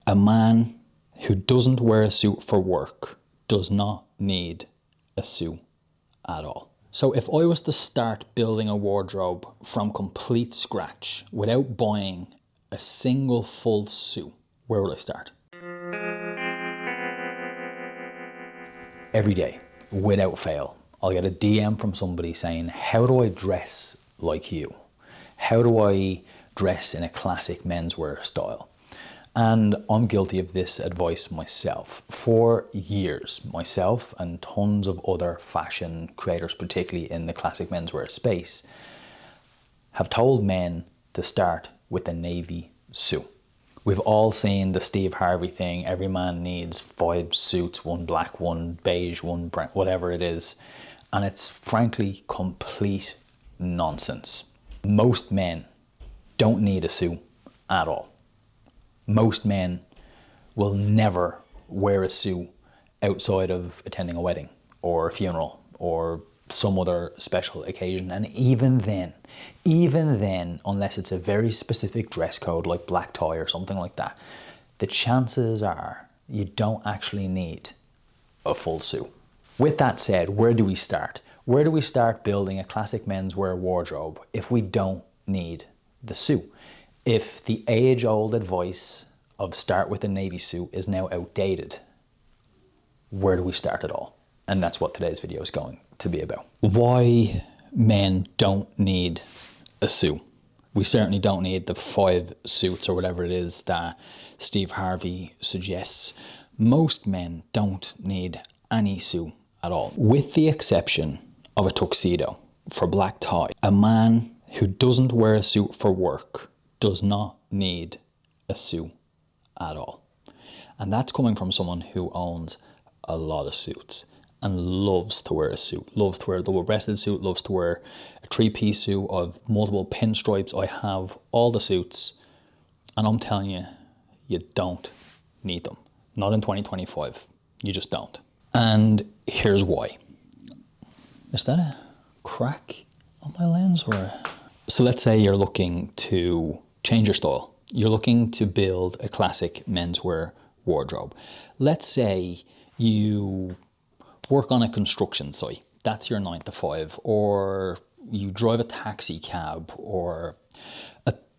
A man who doesn't wear a suit for work does not need a suit at all. So if I was to start building a wardrobe from complete scratch without buying a single full suit, where would I start? Every day, without fail, I'll get a DM from somebody saying, how do I dress like you? How do I dress in a classic menswear style? And I'm guilty of this advice myself. For years, myself and tons of other fashion creators, particularly in the classic menswear space, have told men to start with a navy suit. We've all seen the Steve Harvey thing. Every man needs 5 suits, one black, one beige, one brown, whatever it is. And it's frankly complete nonsense. Most men don't need a suit at all. Most men will never wear a suit outside of attending a wedding or a funeral or some other special occasion. And even then, unless it's a very specific dress code like black tie or something like that, the chances are you don't actually need a full suit. With that said, where do we start? Where do we start building a classic menswear wardrobe if we don't need the suit? If the age-old advice of start with a navy suit is now outdated, where do we start at all? And that's what today's video is going to be about. Why men don't need a suit. We certainly don't need the 5 suits or whatever it is that Steve Harvey suggests. Most men don't need any suit at all, with the exception of a tuxedo for black tie. A man who doesn't wear a suit for work does not need a suit at all. And that's coming from someone who owns a lot of suits and loves to wear a suit, loves to wear a double-breasted suit, loves to wear a 3-piece suit of multiple pinstripes. I have all the suits, and I'm telling you, you don't need them. Not in 2025. You just don't. And here's why. Is that a crack on my lens? So let's say you're looking to change your style. You're looking to build a classic menswear wardrobe. Let's say you work on a construction site. That's your 9 to 5. Or you drive a taxi cab, or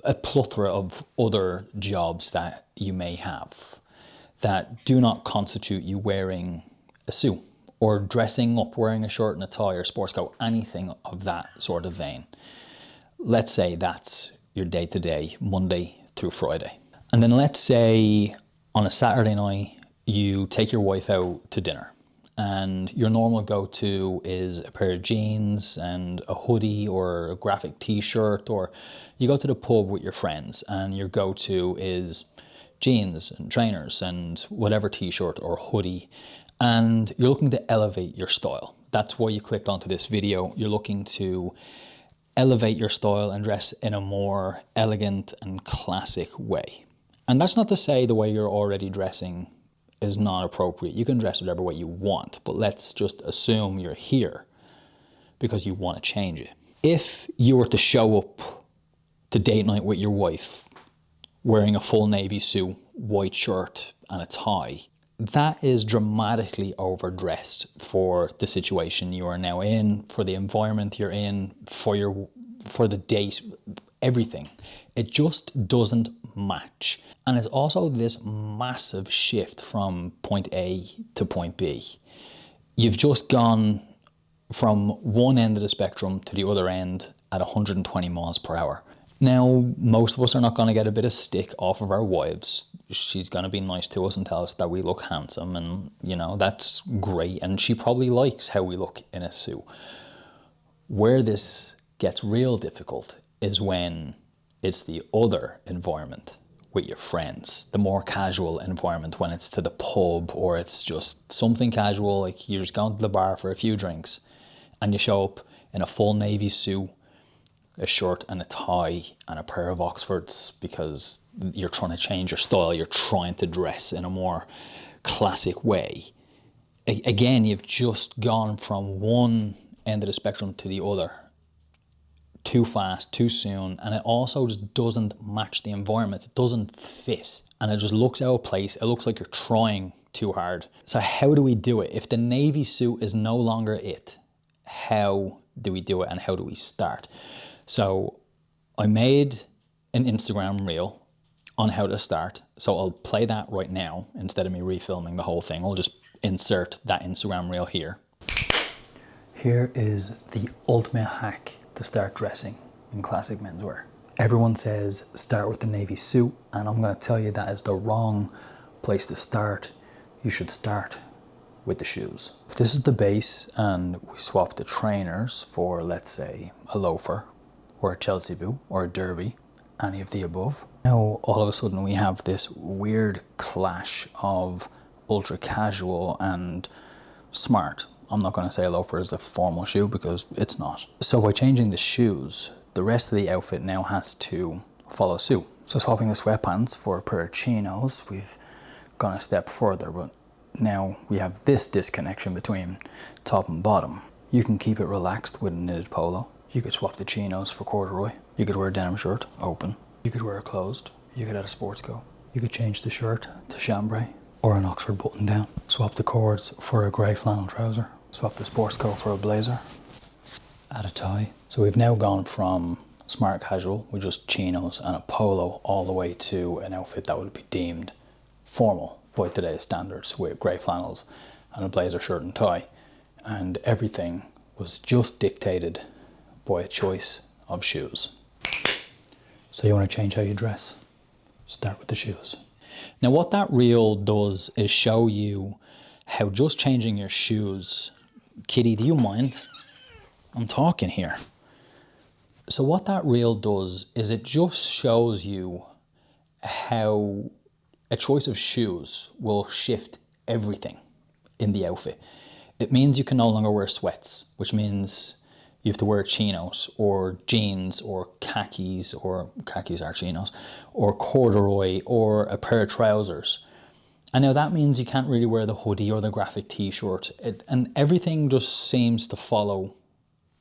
a plethora of other jobs that you may have that do not constitute you wearing a suit or dressing up, wearing a shirt and a tie or sports coat, anything of that sort of vein. Let's say that's your day-to-day, Monday through Friday. And then let's say on a Saturday night, you take your wife out to dinner, and your normal go-to is a pair of jeans and a hoodie or a graphic t-shirt, or you go to the pub with your friends and your go-to is jeans and trainers and whatever t-shirt or hoodie, and you're looking to elevate your style. That's why you clicked onto this video. You're looking to elevate your style and dress in a more elegant and classic way. And that's not to say the way you're already dressing is not appropriate. You can dress whatever way you want, but let's just assume you're here because you want to change it. If you were to show up to date night with your wife wearing a full navy suit, white shirt and a tie, that is dramatically overdressed for the situation you are now in, for the environment you're in, for the date, everything. It just doesn't match. And it's also this massive shift from point A to point B. You've just gone from one end of the spectrum to the other end at 120 miles per hour. Now, most of us are not going to get a bit of stick off of our wives. She's going to be nice to us and tell us that we look handsome, and you know, that's great. And she probably likes how we look in a suit. Where this gets real difficult is when it's the other environment with your friends, the more casual environment, when it's to the pub or it's just something casual, like you're just going to the bar for a few drinks and you show up in a full navy suit, a shirt and a tie and a pair of Oxfords because you're trying to change your style, you're trying to dress in a more classic way. Again, you've just gone from one end of the spectrum to the other too fast, too soon, and it also just doesn't match the environment. It doesn't fit. and it just looks out of place. It looks like you're trying too hard. So how do we do it? If the navy suit is no longer it, how do we do it and how do we start? So I made an Instagram reel on how to start. So I'll play that right now instead of me refilming the whole thing. I'll just insert that Instagram reel here. Here is the ultimate hack to start dressing in classic menswear. Everyone says start with the navy suit, and I'm going to tell you that is the wrong place to start. You should start with the shoes. If this is the base and we swap the trainers for, let's say, a loafer or a Chelsea boot or a derby, any of the above, now all of a sudden we have this weird clash of ultra casual and smart. I'm not going to say a loafer is a formal shoe because it's not. So by changing the shoes, the rest of the outfit now has to follow suit. So swapping the sweatpants for a pair of chinos, we've gone a step further, but now we have this disconnection between top and bottom. You can keep it relaxed with a knitted polo. You could swap the chinos for corduroy. You could wear a denim shirt, open. You could wear it closed. You could add a sports coat. You could change the shirt to chambray or an Oxford button down. Swap the cords for a grey flannel trouser. Swap the sports coat for a blazer. Add a tie. So we've now gone from smart casual with just chinos and a polo all the way to an outfit that would be deemed formal by today's standards with grey flannels and a blazer shirt and tie. And everything was just dictated by a choice of shoes. So you want to change how you dress? Start with the shoes. Now what that reel does is show you how just changing your shoes, Kitty, do you mind? I'm talking here. So what that reel does is it just shows you how a choice of shoes will shift everything in the outfit. It means you can no longer wear sweats, which means you have to wear chinos or jeans or khakis are chinos, or corduroy or a pair of trousers. And now that means you can't really wear the hoodie or the graphic t-shirt, and everything just seems to follow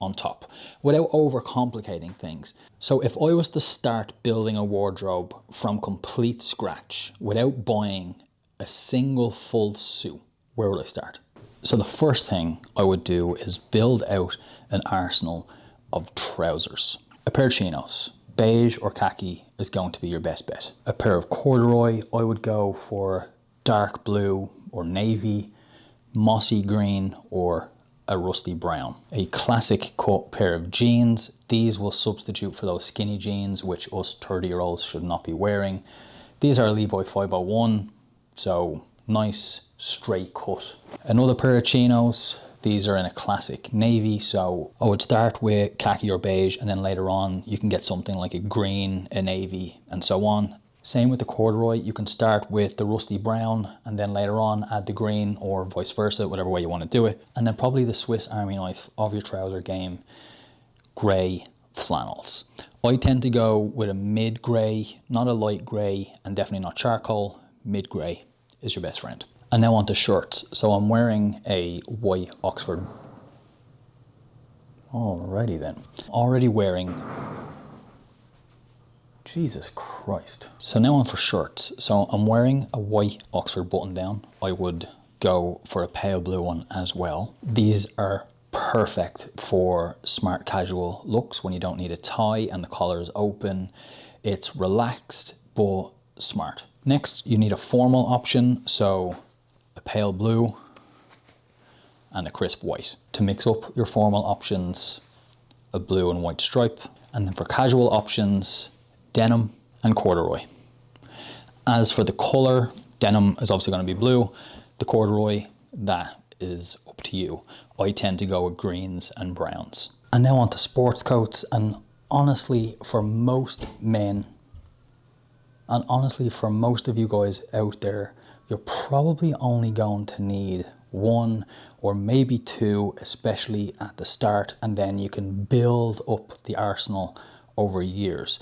on top without overcomplicating things. So if I was to start building a wardrobe from complete scratch without buying a single full suit, where would I start? So the first thing I would do is build out an arsenal of trousers. A pair of chinos, beige or khaki is going to be your best bet. A pair of corduroy, I would go for dark blue or navy, mossy green or a rusty brown. A classic cut pair of jeans. These will substitute for those skinny jeans which us 30-year-olds should not be wearing. These are Levi 501, so nice straight cut. Another pair of chinos. These are in a classic navy, so I would start with khaki or beige, and then later on you can get something like a green, a navy, and so on. Same with the corduroy. You can start with the rusty brown and then later on add the green, or vice versa, whatever way you want to do it. And then probably the Swiss Army knife of your trouser game, grey flannels. I tend to go with a mid-grey, not a light grey, and definitely not charcoal. Mid-grey is your best friend. And now on to shirts. So I'm wearing a white Oxford. Alrighty then. Already wearing, Jesus Christ. So now on for shirts. So I'm wearing a white Oxford button down. I would go for a pale blue one as well. These are perfect for smart casual looks when you don't need a tie and the collar is open. It's relaxed but smart. Next, you need a formal option. So a pale blue and a crisp white. To mix up your formal options, a blue and white stripe. And then for casual options, denim and corduroy. As for the color, denim is obviously going to be blue. The corduroy, that is up to you. I tend to go with greens and browns. And now on to sports coats. And honestly, for most men, and honestly for most of you guys out there, you're probably only going to need one or maybe two, especially at the start, and then you can build up the arsenal over years.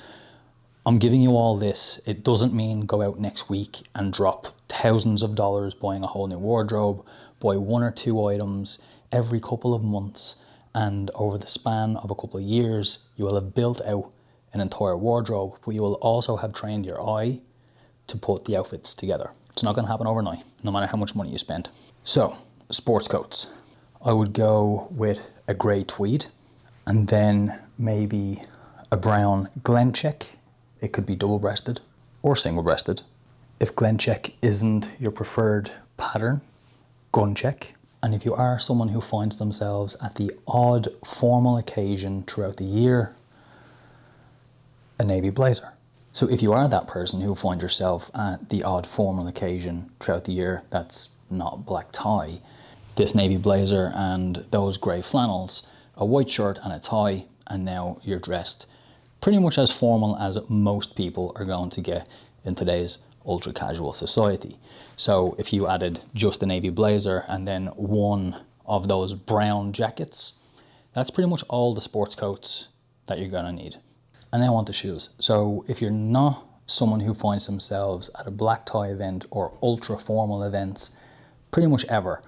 I'm giving you all this. It doesn't mean go out next week and drop thousands of dollars buying a whole new wardrobe. Buy one or two items every couple of months, and over the span of a couple of years, you will have built out an entire wardrobe, but you will also have trained your eye to put the outfits together. It's not gonna happen overnight, no matter how much money you spend. So, sports coats. I would go with a grey tweed, and then maybe a brown Glen check. It could be double-breasted or single-breasted. If Glen check isn't your preferred pattern, gun check. And if you are someone who finds themselves at the odd formal occasion throughout the year, a navy blazer. So if you are that person who finds yourself at the odd formal occasion throughout the year that's not black tie, this navy blazer and those grey flannels, a white shirt and a tie, and now you're dressed pretty much as formal as most people are going to get in today's ultra casual society. So if you added just the navy blazer and then one of those brown jackets, that's pretty much all the sports coats that you're gonna need. And now on to shoes. So if you're not someone who finds themselves at a black tie event or ultra formal events pretty much ever,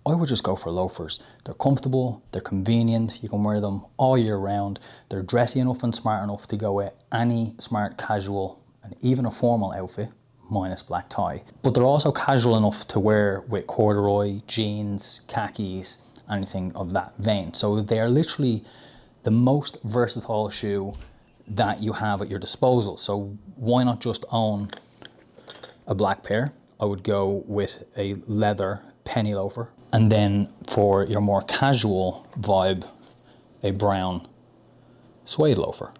I would just go for loafers. They're comfortable, they're convenient, you can wear them all year round. They're dressy enough and smart enough to go with any smart casual and even a formal outfit, minus black tie. But they're also casual enough to wear with corduroy, jeans, khakis, anything of that vein. So they are literally the most versatile shoe that you have at your disposal. So why not just own a black pair? I would go with a leather penny loafer. And then for your more casual vibe, a brown suede loafer.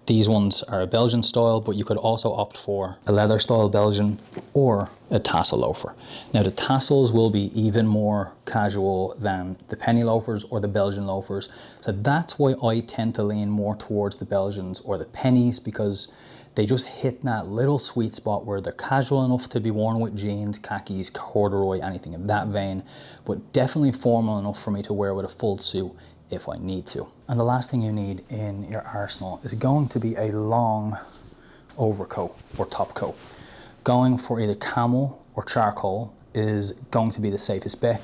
These ones are a Belgian style, but you could also opt for a leather style Belgian or a tassel loafer. Now the tassels will be even more casual than the penny loafers or the Belgian loafers. So that's why I tend to lean more towards the Belgians or the pennies, because they just hit that little sweet spot where they're casual enough to be worn with jeans, khakis, corduroy, anything of that vein, but definitely formal enough for me to wear with a full suit if I need to. And the last thing you need in your arsenal is going to be a long overcoat or top coat. Going for either camel or charcoal is going to be the safest bet.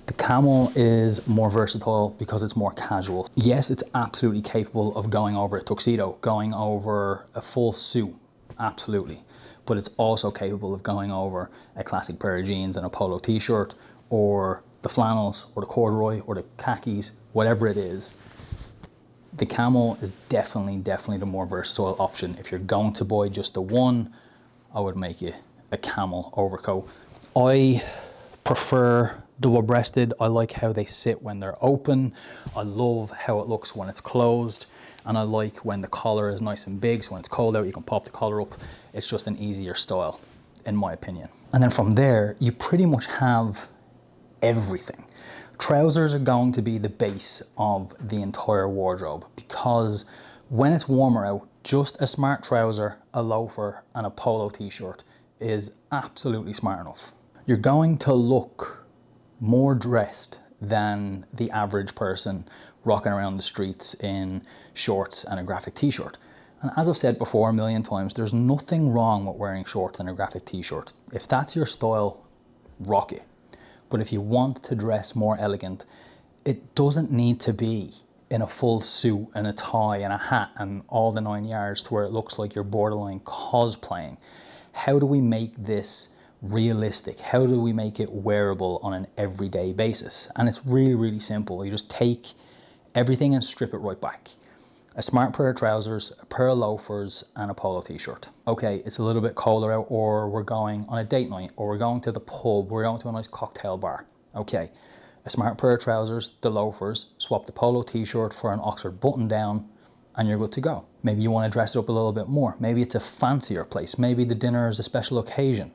The camel is more versatile because it's more casual. Yes, it's absolutely capable of going over a tuxedo, going over a full suit, absolutely. But it's also capable of going over a classic pair of jeans and a polo t-shirt, or the flannels, or the corduroy, or the khakis, whatever it is. The camel is definitely the more versatile option. If you're going to buy just the one, I would make it a camel overcoat. I prefer double-breasted. I like how they sit when they're open. I love how it looks when it's closed. And I like when the collar is nice and big, so when it's cold out, you can pop the collar up. It's just an easier style, in my opinion. And then from there, you pretty much have everything. Trousers are going to be the base of the entire wardrobe, because when it's warmer out, just a smart trouser, a loafer, and a polo t-shirt is absolutely smart enough. You're going to look more dressed than the average person rocking around the streets in shorts and a graphic t-shirt. And as I've said before a million times, there's nothing wrong with wearing shorts and a graphic t-shirt. If that's your style, rock it. But if you want to dress more elegant, it doesn't need to be in a full suit and a tie and a hat and all the 9 yards to where it looks like you're borderline cosplaying. How do we make this realistic? How do we make it wearable on an everyday basis? And it's really simple. You just take everything and strip it right back. A smart pair of trousers, a pair of loafers, and a polo t-shirt. Okay, it's a little bit colder out, or we're going on a date night, or we're going to the pub, we're going to a nice cocktail bar. Okay, a smart pair of trousers, the loafers, swap the polo t-shirt for an Oxford button down, and you're good to go. Maybe you want to dress it up a little bit more. Maybe it's a fancier place. Maybe the dinner is a special occasion.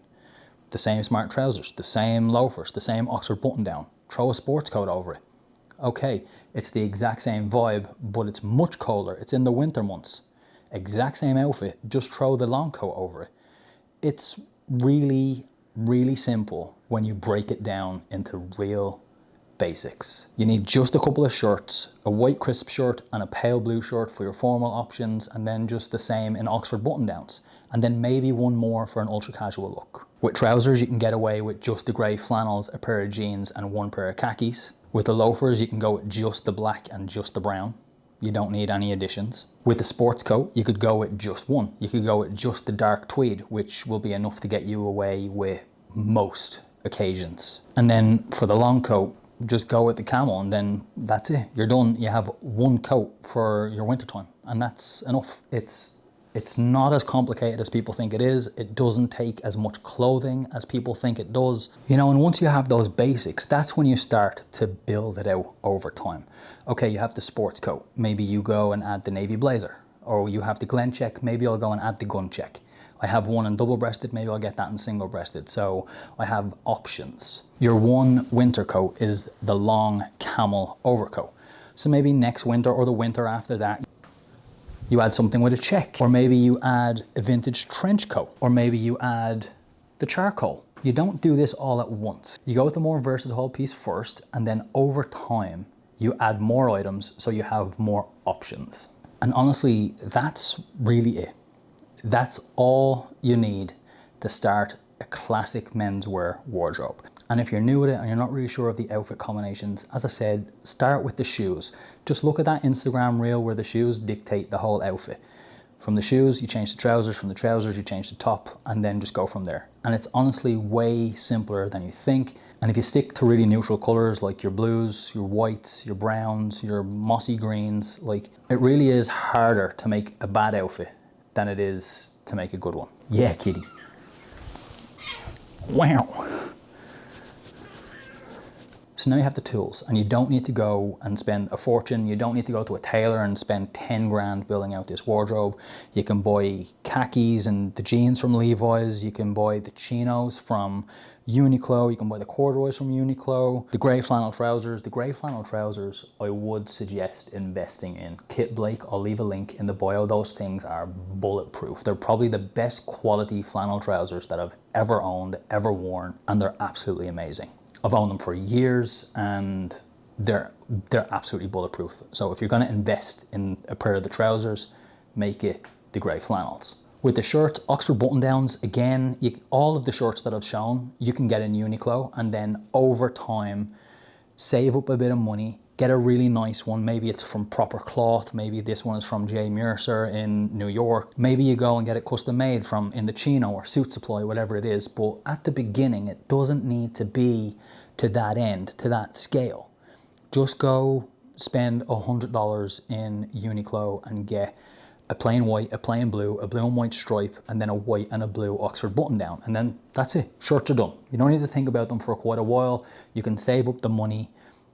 The same smart trousers, the same loafers, the same Oxford button down. Throw a sports coat over it. Okay, it's the exact same vibe, but it's much colder. It's in the winter months. Exact same outfit, just throw the long coat over it. It's really simple when you break it down into real basics. You need just a couple of shirts, a white crisp shirt and a pale blue shirt for your formal options, and then just the same in Oxford button downs. And then maybe one more for an ultra casual look. With trousers, you can get away with just the grey flannels, a pair of jeans and one pair of khakis. With the loafers, you can go with just the black and just the brown. You don't need any additions. With the sports coat, you could go with just one. You could go with just the dark tweed, which will be enough to get you away with most occasions. And then for the long coat, just go with the camel, and then that's it. You're done. You have one coat for your wintertime, and that's enough. It's not as complicated as people think it is. It doesn't take as much clothing as people think it does. You know, and once you have those basics, that's when you start to build it out over time. Okay, you have the sports coat. Maybe you go and add the navy blazer. Or you have the Glen check, maybe I'll go and add the gun check. I have one in double-breasted, maybe I'll get that in single-breasted. So I have options. Your one winter coat is the long camel overcoat. So maybe next winter or the winter after that, you add something with a check, or maybe you add a vintage trench coat, or maybe you add the charcoal. You don't do this all at once. You go with the more versatile piece first, and then over time, you add more items so you have more options. And honestly, that's really it. That's all you need to start a classic menswear wardrobe. And if you're new at it and you're not really sure of the outfit combinations, as I said, start with the shoes. Just look at that Instagram reel where the shoes dictate the whole outfit. From the shoes, you change the trousers, from the trousers, you change the top, and then just go from there. And it's honestly way simpler than you think. And if you stick to really neutral colors like your blues, your whites, your browns, your mossy greens, like it really is harder to make a bad outfit than it is to make a good one. Yeah, kitty. Wow. So now you have the tools, and you don't need to go and spend a fortune. You don't need to go to a tailor and spend 10 grand building out this wardrobe. You can buy khakis and the jeans from Levi's. You can buy the chinos from Uniqlo. You can buy the corduroys from Uniqlo. The grey flannel trousers. The grey flannel trousers, I would suggest investing in. Kit Blake, I'll leave a link in the bio. Those things are bulletproof. They're probably the best quality flannel trousers that I've ever owned, ever worn, and they're absolutely amazing. I've owned them for years, and they're absolutely bulletproof. So if you're going to invest in a pair of the trousers, make it the grey flannels. With the shirts, Oxford button downs, again, all of the shirts that I've shown, you can get in Uniqlo, and then over time, save up a bit of money, get a really nice one. Maybe it's from Proper Cloth. Maybe this one is from J. Mercer in New York. Maybe you go and get it custom made from Indochino or Suit Supply, whatever it is. But at the beginning, it doesn't need to be to that end, to that scale. Just go spend $100 in Uniqlo and get a plain white, a plain blue, a blue and white stripe, and then a white and a blue Oxford button down. And then that's it, shirts are done. You don't need to think about them for quite a while. You can save up the money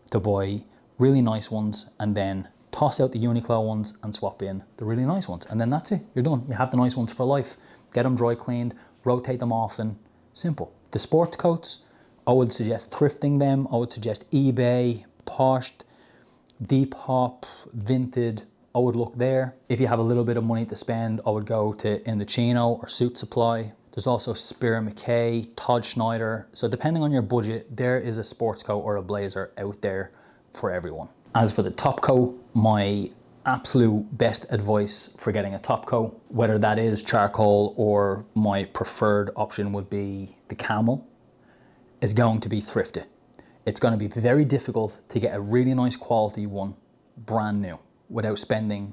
to buy really nice ones, and then toss out the Uniqlo ones and swap in the really nice ones. And then that's it, you're done. You have the nice ones for life. Get them dry cleaned, rotate them often, simple. The sports coats, I would suggest thrifting them. I would suggest eBay, Posh, Depop, Vinted. I would look there. If you have a little bit of money to spend, I would go to Indochino or Suit Supply. There's also Spear McKay, Todd Schneider. So depending on your budget, there is a sports coat or a blazer out there for everyone. As for the top coat, my absolute best advice for getting a top coat, whether that is charcoal or my preferred option would be the camel, is going to be thrifted. It's going to be very difficult to get a really nice quality one brand new without spending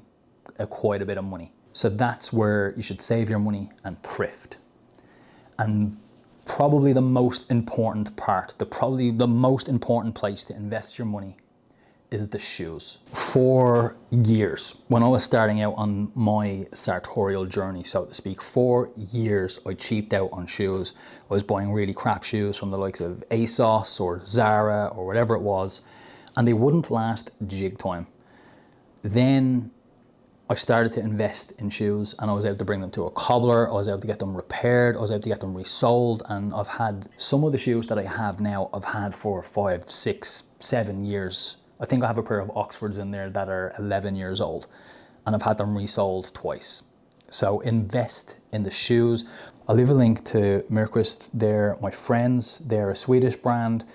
quite a bit of money. So that's where you should save your money and thrift. And probably the most important part, probably the most important place to invest your money is the shoes. For years, when I was starting out on my sartorial journey, so to speak, for years I cheaped out on shoes. I was buying really crap shoes from the likes of ASOS or Zara or whatever it was, and they wouldn't last jig time. Then I started to invest in shoes, and I was able to bring them to a cobbler. I was able to get them repaired. I was able to get them resold, and I've had some of the shoes that I have now, I've had for 5, 6, 7 years. I think I have a pair of Oxfords in there that are 11 years old, and I've had them resold twice. So invest in the shoes. I'll leave a link to Mirquist. They're my friends. They're a Swedish brand.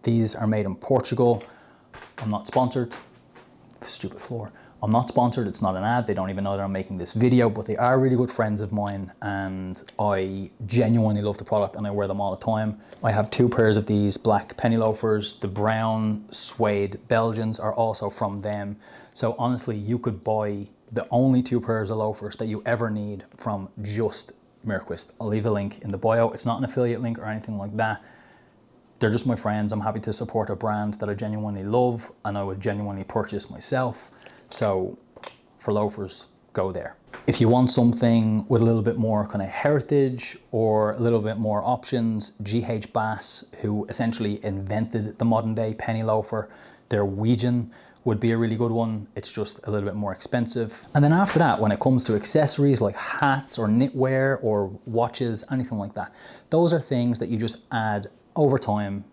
These are made in Portugal. I'm not sponsored. Stupid floor. I'm not sponsored, it's not an ad, they don't even know that I'm making this video, but they are really good friends of mine and I genuinely love the product and I wear them all the time. I have 2 pairs of these black penny loafers. The brown suede Belgians are also from them. So honestly, you could buy the only 2 pairs of loafers that you ever need from just Merquist. I'll leave a link in the bio. It's not an affiliate link or anything like that. They're just my friends. I'm happy to support a brand that I genuinely love and I would genuinely purchase myself. So for loafers, go there. If you want something with a little bit more kind of heritage or a little bit more options, G.H. Bass, who essentially invented the modern day penny loafer, their Ouija would be a really good one. It's just a little bit more expensive. And then after that, when it comes to accessories like hats or knitwear or watches, anything like that, those are things that you just add over time.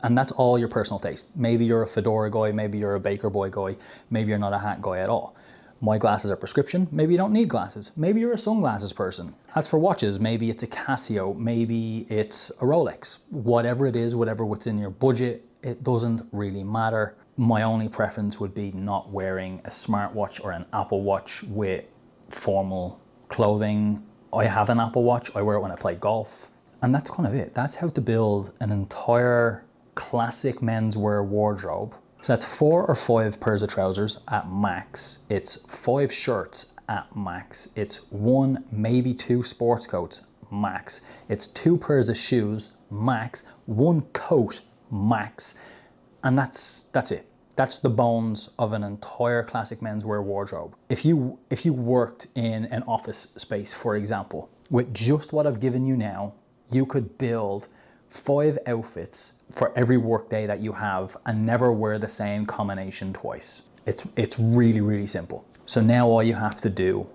And that's all your personal taste. Maybe you're a fedora guy, maybe you're a baker boy guy, maybe you're not a hat guy at all. My glasses are prescription, maybe you don't need glasses. Maybe you're a sunglasses person. As for watches, maybe it's a Casio, maybe it's a Rolex. Whatever it is, whatever what's in your budget, it doesn't really matter. My only preference would be not wearing a smartwatch or an Apple Watch with formal clothing. I have an Apple Watch, I wear it when I play golf. And that's kind of it. That's how to build an entire classic menswear wardrobe. So that's 4 or 5 pairs of trousers at max. It's 5 shirts at max. It's 1, maybe 2 sports coats max. It's 2 pairs of shoes max. 1 coat max. And that's it. That's the bones of an entire classic menswear wardrobe. If you worked in an office space, for example, with just what I've given you now, you could build 5 outfits for every work day that you have and never wear the same combination twice. It's really, really simple. So now all you have to do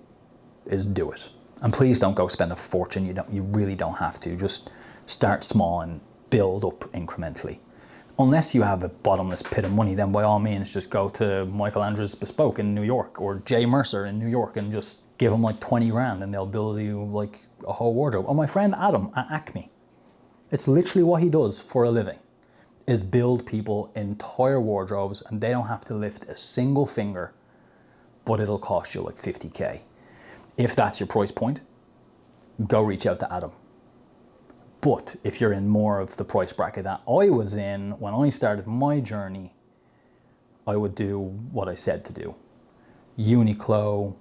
is do it. And please don't go spend a fortune. You really don't have to. Just start small and build up incrementally. Unless you have a bottomless pit of money, then by all means just go to Michael Andrews Bespoke in New York or Jay Mercer in New York and just give them like 20 grand and they'll build you like a whole wardrobe. Or my friend Adam at Acme. It's literally what he does for a living, is build people entire wardrobes and they don't have to lift a single finger, but it'll cost you like 50K. If that's your price point, go reach out to Adam. But if you're in more of the price bracket that I was in when I started my journey, I would do what I said to do. Uniqlo,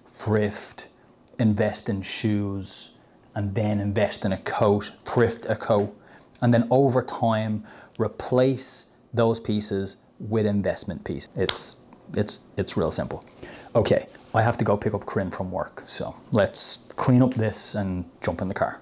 thrift, invest in shoes, and then invest in a coat, thrift a coat, and then over time, replace those pieces with investment pieces. It's real simple. Okay, I have to go pick up Corinne from work, so let's clean up this and jump in the car.